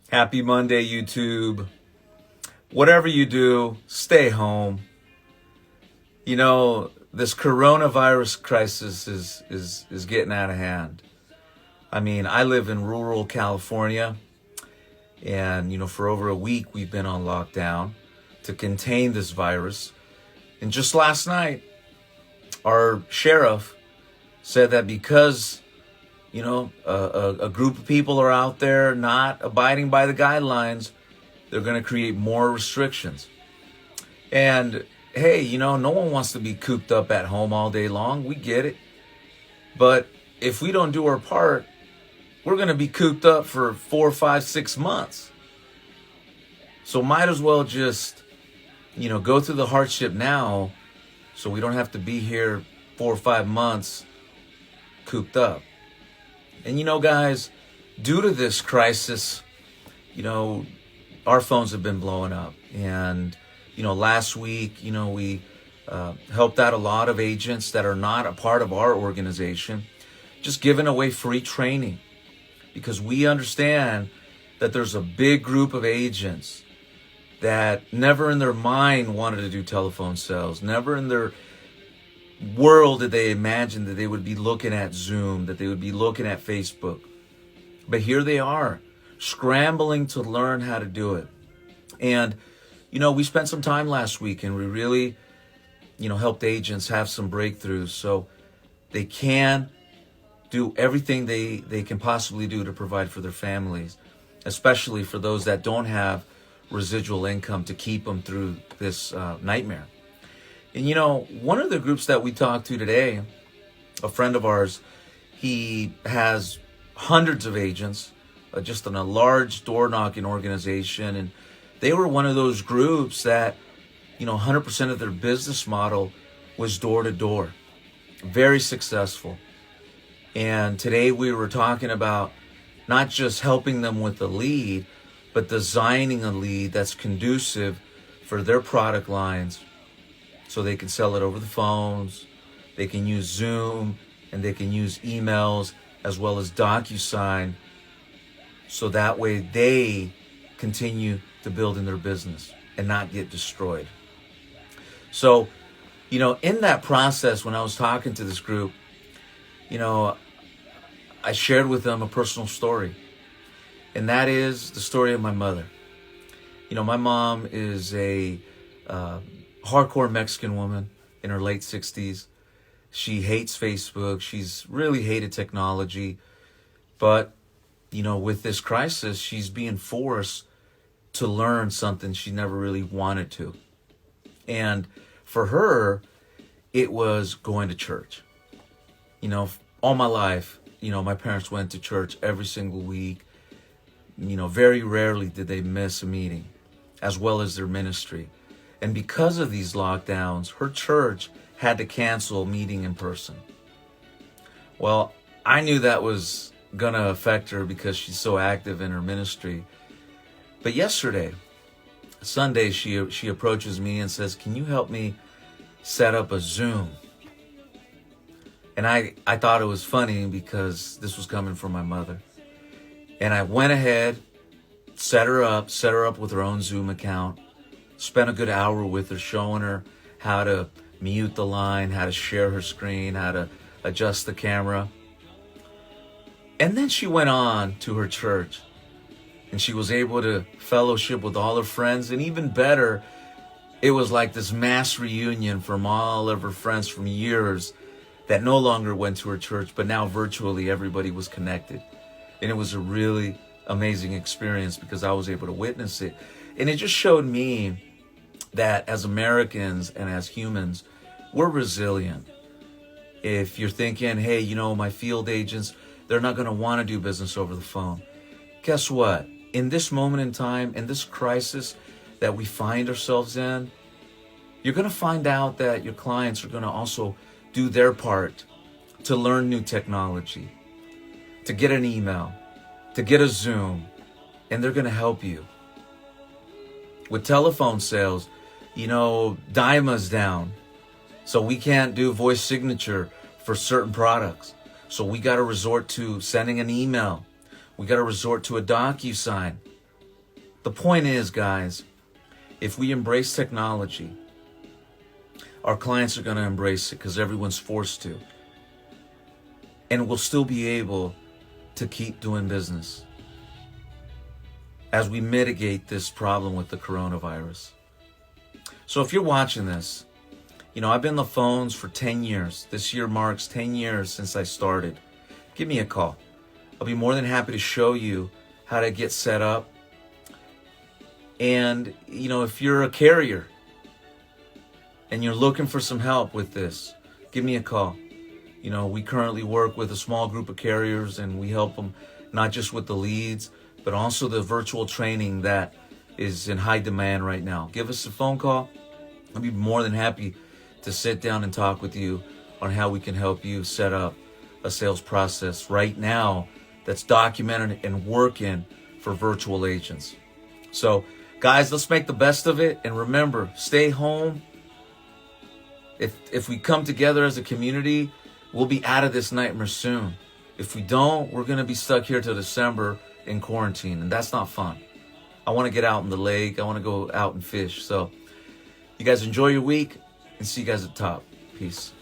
Happy Monday, YouTube. Whatever you do, stay home. You know, this coronavirus crisis is getting out of hand. I mean, I live in rural California, and, for over a week we've been on lockdown to contain this virus. And just last night, our sheriff said that because a group of people are out there not abiding by the guidelines, they're going to create more restrictions. And hey, no one wants to be cooped up at home all day long. We get it. But if we don't do our part, we're going to be cooped up for 4, 5, 6 months. So might as well just, go through the hardship now so we don't have to be here 4 or 5 months cooped up. And guys, due to this crisis, our phones have been blowing up. And, last week, we helped out a lot of agents that are not a part of our organization, just giving away free training. Because we understand that there's a big group of agents that never in their mind wanted to do telephone sales, never in their world did they imagine that they would be looking at Zoom, that they would be looking at Facebook. But here they are, scrambling to learn how to do it. And, we spent some time last week and we really, helped agents have some breakthroughs so they can do everything they can possibly do to provide for their families, especially for those that don't have residual income to keep them through this nightmare. And one of the groups that we talked to today, a friend of ours, he has hundreds of agents, just in a large door knocking organization. And they were one of those groups that, 100% of their business model was door to door. Very successful. And today we were talking about not just helping them with the lead, but designing a lead that's conducive for their product lines. So they can sell it over the phones, they can use Zoom, and they can use emails as well as DocuSign. So that way they continue to build in their business and not get destroyed. So, in that process, when I was talking to this group, I shared with them a personal story. And that is the story of my mother. My mom is a hardcore Mexican woman in her late 60s. She hates Facebook. She's really hated technology. But, with this crisis, she's being forced to learn something she never really wanted to. And for her, it was going to church. All my life, my parents went to church every single week. Very rarely did they miss a meeting, as well as their ministry. And because of these lockdowns, her church had to cancel meeting in person. Well, I knew that was going to affect her because she's so active in her ministry. But yesterday, Sunday, she approaches me and says, "Can you help me set up a Zoom?" And I thought it was funny because this was coming from my mother. And I went ahead, set her up with her own Zoom account, spent a good hour with her, showing her how to mute the line, how to share her screen, how to adjust the camera. And then she went on to her church and she was able to fellowship with all her friends. And even better, it was like this mass reunion from all of her friends from years that no longer went to her church, but now virtually everybody was connected. And it was a really amazing experience because I was able to witness it. And it just showed me that as Americans and as humans, we're resilient. If you're thinking, hey, my field agents, they're not going to want to do business over the phone. Guess what? In this moment in time, in this crisis that we find ourselves in, you're going to find out that your clients are going to also do their part to learn new technology, to get an email, to get a Zoom, and they're going to help you. With telephone sales, DIMA's down, so we can't do voice signature for certain products. So we got to resort to sending an email. We got to resort to a DocuSign. The point is, guys, if we embrace technology, our clients are going to embrace it because everyone's forced to. And we'll still be able to keep doing business as we mitigate this problem with the coronavirus. So if you're watching this, you know, I've been on the phones for 10 years. This year marks 10 years since I started. Give me a call. I'll be more than happy to show you how to get set up. And, you know, if you're a carrier and you're looking for some help with this, give me a call. You know, we currently work with a small group of carriers and we help them not just with the leads, but also the virtual training that is in high demand right now. Give us a phone call. I'll be more than happy to sit down and talk with you on how we can help you set up a sales process right now that's documented and working for virtual agents. So, guys, let's make the best of it. And remember, stay home. If we come together as a community, we'll be out of this nightmare soon. If we don't, we're going to be stuck here till December in quarantine, and that's not fun. I want to get out in the lake. I want to go out and fish. So you guys enjoy your week, and see you guys at the top. Peace.